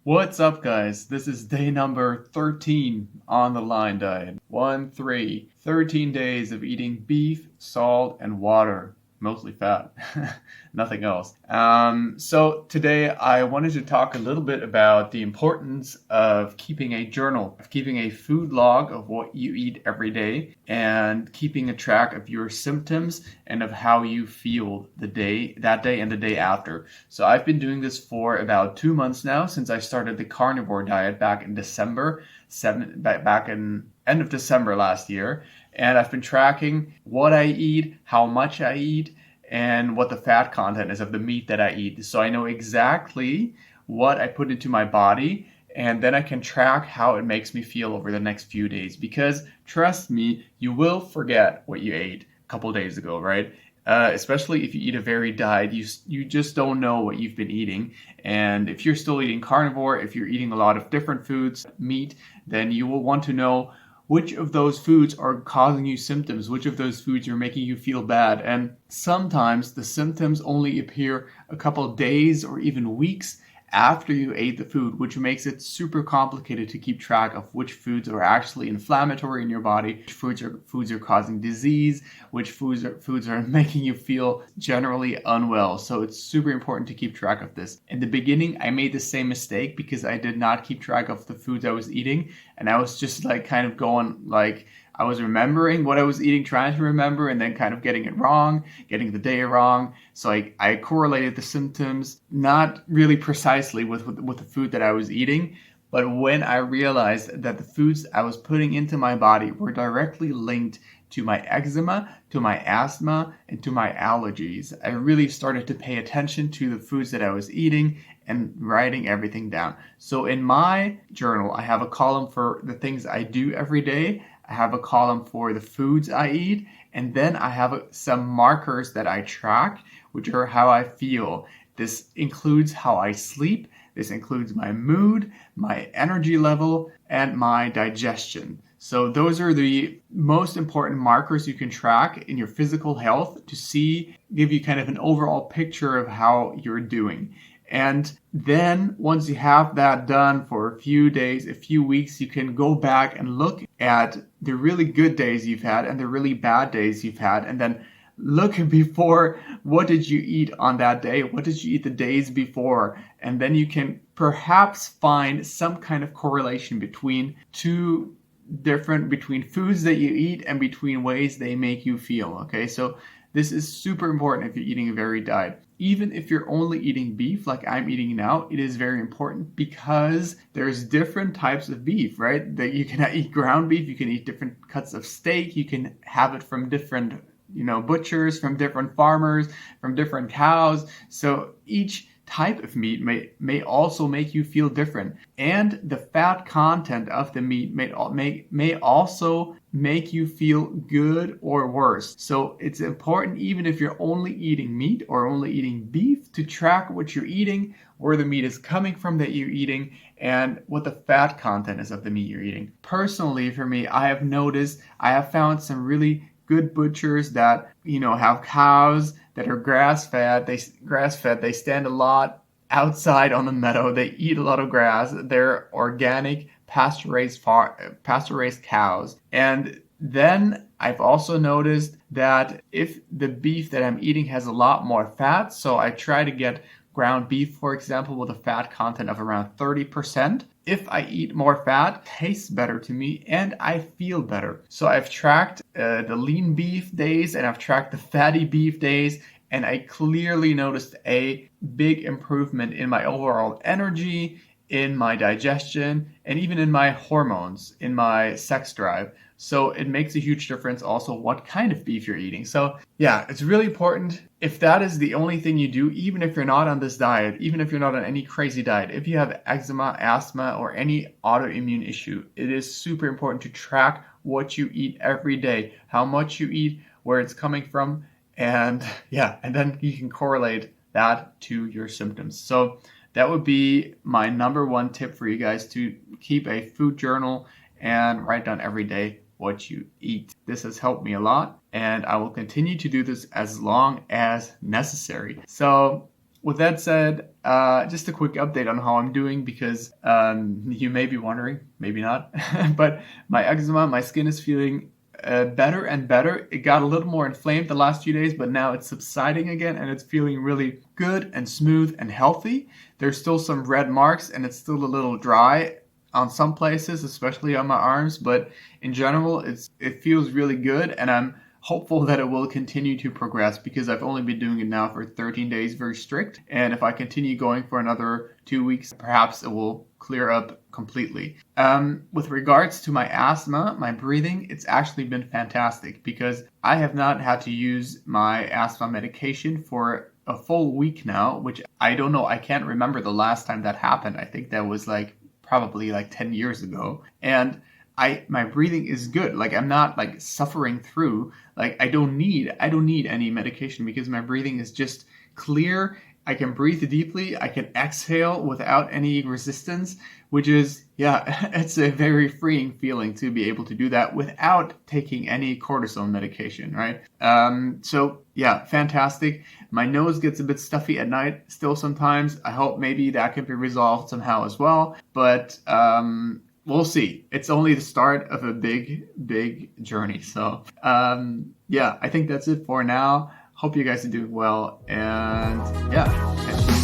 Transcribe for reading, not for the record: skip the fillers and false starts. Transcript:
What's up, guys? This is day number 13 on the line diet. 13 days of eating beef, salt, and water. Mostly fat, nothing else. So today I wanted to talk a little bit about the importance of keeping a journal, of keeping a food log of what you eat every day, and keeping a track of your symptoms and of how you feel that day and the day after. So I've been doing this for about 2 months now since I started the carnivore diet back in back in end of December last year. And I've been tracking what I eat, how much I eat, and what the fat content is of the meat that I eat. So I know exactly what I put into my body, and then I can track how it makes me feel over the next few days. Because trust me, you will forget what you ate a couple days ago, right? Especially if you eat a varied diet, you just don't know what you've been eating. And if you're still eating carnivore, if you're eating a lot of different foods, meat, then you will want to know which of those foods are causing you symptoms, which of those foods are making you feel bad. And sometimes the symptoms only appear a couple of days or even weeks after you ate the food, which makes it super complicated to keep track of which foods are actually inflammatory in your body, which foods are causing disease, which foods are making you feel generally unwell. So it's super important to keep track of this. In the beginning, I made the same mistake because I did not keep track of the foods I was eating, and I was just like kind of going like I was remembering what I was eating, trying to remember, and then kind of getting it wrong, getting the day wrong. So I correlated the symptoms, not really precisely with the food that I was eating, but when I realized that the foods I was putting into my body were directly linked to my eczema, to my asthma, and to my allergies, I really started to pay attention to the foods that I was eating and writing everything down. So in my journal, I have a column for the things I do every day. I have a column for the foods I eat, and then I have some markers that I track, which are how I feel. This includes how I sleep, this includes my mood, my energy level, and my digestion. So those are the most important markers you can track in your physical health to give you kind of an overall picture of how you're doing. And then once you have that done for a few days, a few weeks, you can go back and look at the really good days you've had and the really bad days you've had, and then look before, what did you eat on that day? What did you eat the days before? And then you can perhaps find some kind of correlation between foods that you eat and between ways they make you feel. Okay, so this is super important if you're eating a varied diet. Even if you're only eating beef like I'm eating now, it is very important because there's different types of beef, right? That you can eat ground beef, you can eat different cuts of steak, you can have it from different, butchers, from different farmers, from different cows. So each type of meat may also make you feel different, and the fat content of the meat may also make you feel good or worse. So it's important, even if you're only eating meat or only eating beef, to track what you're eating, where the meat is coming from that you're eating, and what the fat content is of the meat you're eating. Personally, for me, I have found some really good butchers that have cows that are grass-fed. They stand a lot outside on the meadow. They eat a lot of grass. They're organic, pasture-raised cows. And then I've also noticed that if the beef that I'm eating has a lot more fat, so I try to get ground beef, for example, with a fat content of around 30%. If I eat more fat, it tastes better to me and I feel better. So I've tracked the lean beef days and I've tracked the fatty beef days, and I clearly noticed a big improvement in my overall energy, in my digestion, and even in my hormones, in my sex drive. So it makes a huge difference also what kind of beef you're eating. So yeah, it's really important. If that is the only thing you do, even if you're not on this diet, even if you're not on any crazy diet, if you have eczema, asthma, or any autoimmune issue, it is super important to track what you eat every day, how much you eat, where it's coming from, and then you can correlate that to your symptoms. So that would be my number one tip for you guys, to keep a food journal and write down every day what you eat. This has helped me a lot, and I will continue to do this as long as necessary. So with that said, just a quick update on how I'm doing because you may be wondering, maybe not, but my eczema, my skin is feeling better and better. It got a little more inflamed the last few days, but now it's subsiding again and it's feeling really good and smooth and healthy. There's still some red marks and it's still a little dry on some places, especially on my arms, but in general, it feels really good, and I'm hopeful that it will continue to progress because I've only been doing it now for 13 days, very strict. And if I continue going for another 2 weeks, perhaps it will clear up completely. With regards to my asthma, my breathing, it's actually been fantastic because I have not had to use my asthma medication for a full week now, which I don't know. I can't remember the last time that happened. I think that was probably 10 years ago. And my breathing is good. I'm not suffering through. I don't need any medication because my breathing is just clear. I can breathe deeply. I can exhale without any resistance, which is, it's a very freeing feeling to be able to do that without taking any cortisone medication, right? Fantastic. My nose gets a bit stuffy at night still sometimes. I hope maybe that can be resolved somehow as well. But we'll see. It's only the start of a big, big journey. So, I think that's it for now. Hope you guys are doing well. And catch you